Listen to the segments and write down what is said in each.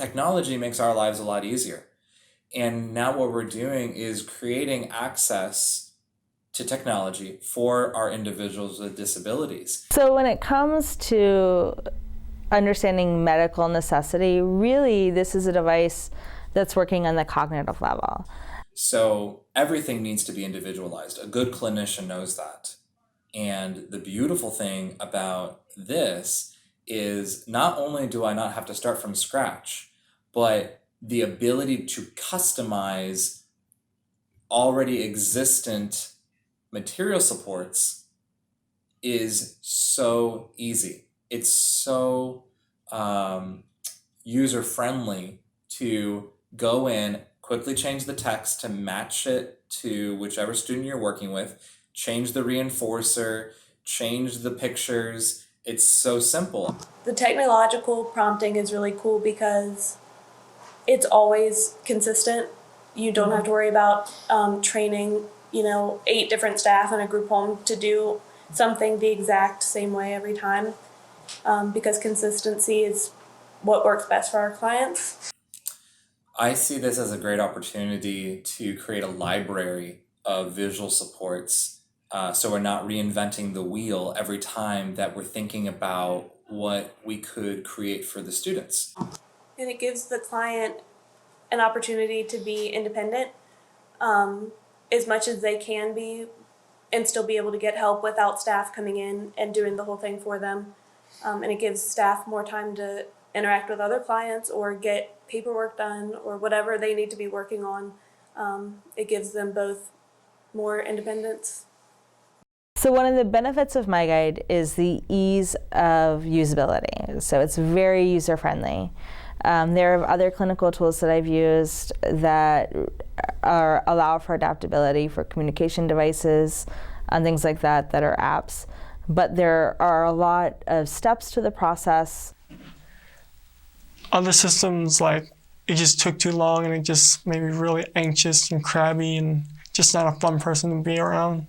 technology makes our lives a lot easier. And now what we're doing is creating access to technology for our individuals with disabilities. So when it comes to understanding medical necessity, really this is a device that's working on the cognitive level. So everything needs to be individualized. A good clinician knows that. And the beautiful thing about this is not only do I not have to start from scratch, but the ability to customize already existent material supports is so easy. It's so user friendly to go in, quickly change the text to match it to whichever student you're working with, change the reinforcer, change the pictures. It's so simple. The technological prompting is really cool because it's always consistent. You don't have to worry about training, 8 different staff in a group home to do something the exact same way every time, because consistency is what works best for our clients. I see this as a great opportunity to create a library of visual supports, so we're not reinventing the wheel every time that we're thinking about what we could create for the students. And it gives the client an opportunity to be independent as much as they can be, and still be able to get help without staff coming in and doing the whole thing for them. And it gives staff more time to interact with other clients or get paperwork done or whatever they need to be working on. It gives them both more independence. So one of the benefits of MyGuide is the ease of usability. So it's very user-friendly. There are other clinical tools that I've used that allow for adaptability for communication devices and things like that that are apps. But there are a lot of steps to the process. Other systems, like, it just took too long and it just made me really anxious and crabby and just not a fun person to be around.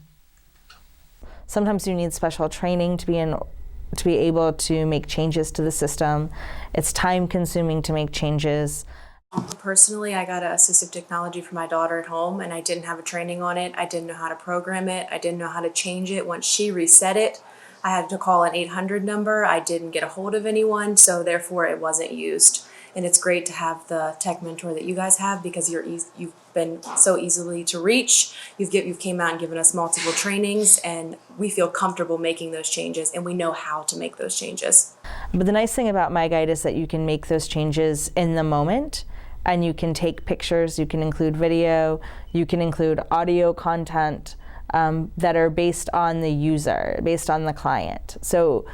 Sometimes you need special training to be able to make changes to the system. It's time consuming to make changes. Personally, I got an assistive technology for my daughter at home and I didn't have a training on it. I didn't know how to program it. I didn't know how to change it. Once she reset it, I had to call an 800 number. I didn't get a hold of anyone, so therefore it wasn't used. And it's great to have the tech mentor that you guys have because you've been so easily to reach. You've came out and given us multiple trainings, and we feel comfortable making those changes, and we know how to make those changes. But the nice thing about MyGuide is that you can make those changes in the moment, and you can take pictures, you can include video, you can include audio content that are based on the user, based on the client. So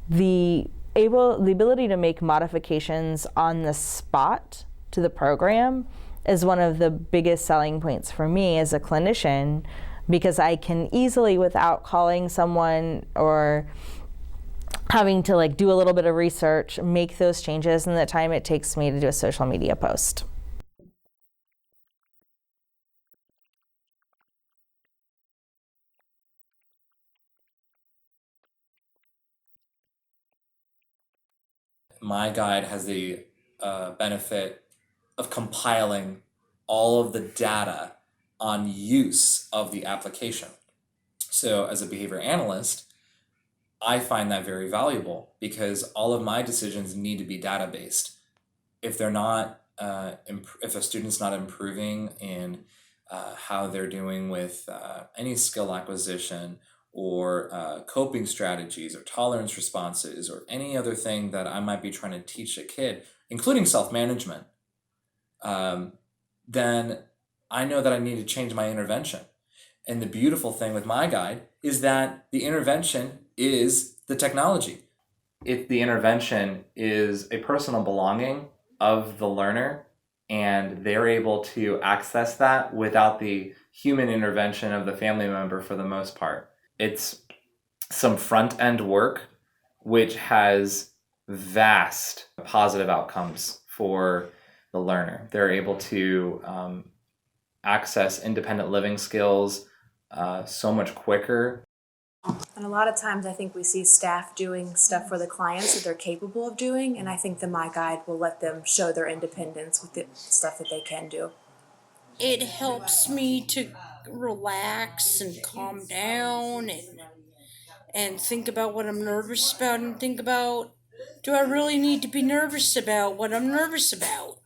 the ability to make modifications on the spot to the program is one of the biggest selling points for me as a clinician, because I can easily, without calling someone or having to do a little bit of research, make those changes in the time it takes me to do a social media post. MyGuide has the benefit of compiling all of the data on use of the application. So as a behavior analyst, I find that very valuable because all of my decisions need to be data-based. If they're not, if a student's not improving in how they're doing with any skill acquisition or coping strategies or tolerance responses or any other thing that I might be trying to teach a kid, including self-management, then I know that I need to change my intervention. And the beautiful thing with MyGuide is that the intervention is the technology. The intervention is a personal belonging of the learner, and they're able to access that without the human intervention of the family member for the most part. It's some front-end work which has vast positive outcomes for the learner. They're able to access independent living skills so much quicker. And a lot of times I think we see staff doing stuff for the clients that they're capable of doing, and I think the MyGuide will let them show their independence with the stuff that they can do. It helps me to relax and calm down and think about what I'm nervous about and think about, do I really need to be nervous about what I'm nervous about?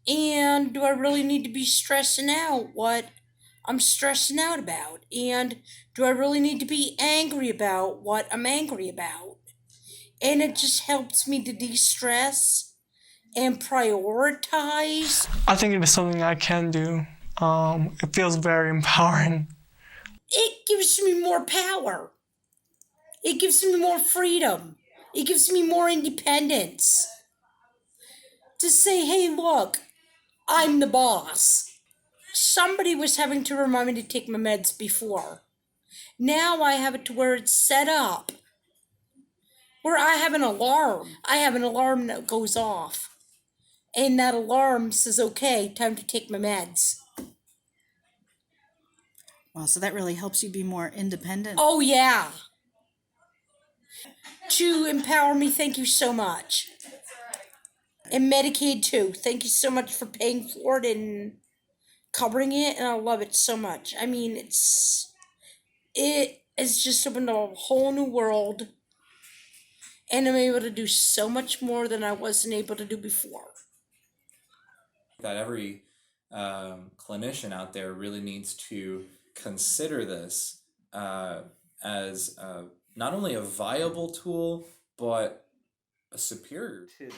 And do I really need to be stressing out what I'm stressing out about? And do I really need to be angry about what I'm angry about? And it just helps me to de-stress and prioritize. I think it is something I can do. It feels very empowering. It gives me more power. It gives me more freedom. It gives me more independence. To say, hey, look, I'm the boss. Somebody was having to remind me to take my meds before. Now I have it to where it's set up, where I have an alarm. I have an alarm that goes off. And that alarm says, okay, time to take my meds. Wow, so that really helps you be more independent. Oh, yeah. To empower me, thank you so much. And Medicaid, too. Thank you so much for paying for it and covering it, and I love it so much. I mean, it has just opened a whole new world, and I'm able to do so much more than I wasn't able to do before. That every clinician out there really needs to consider this as not only a viable tool, but a superior tool.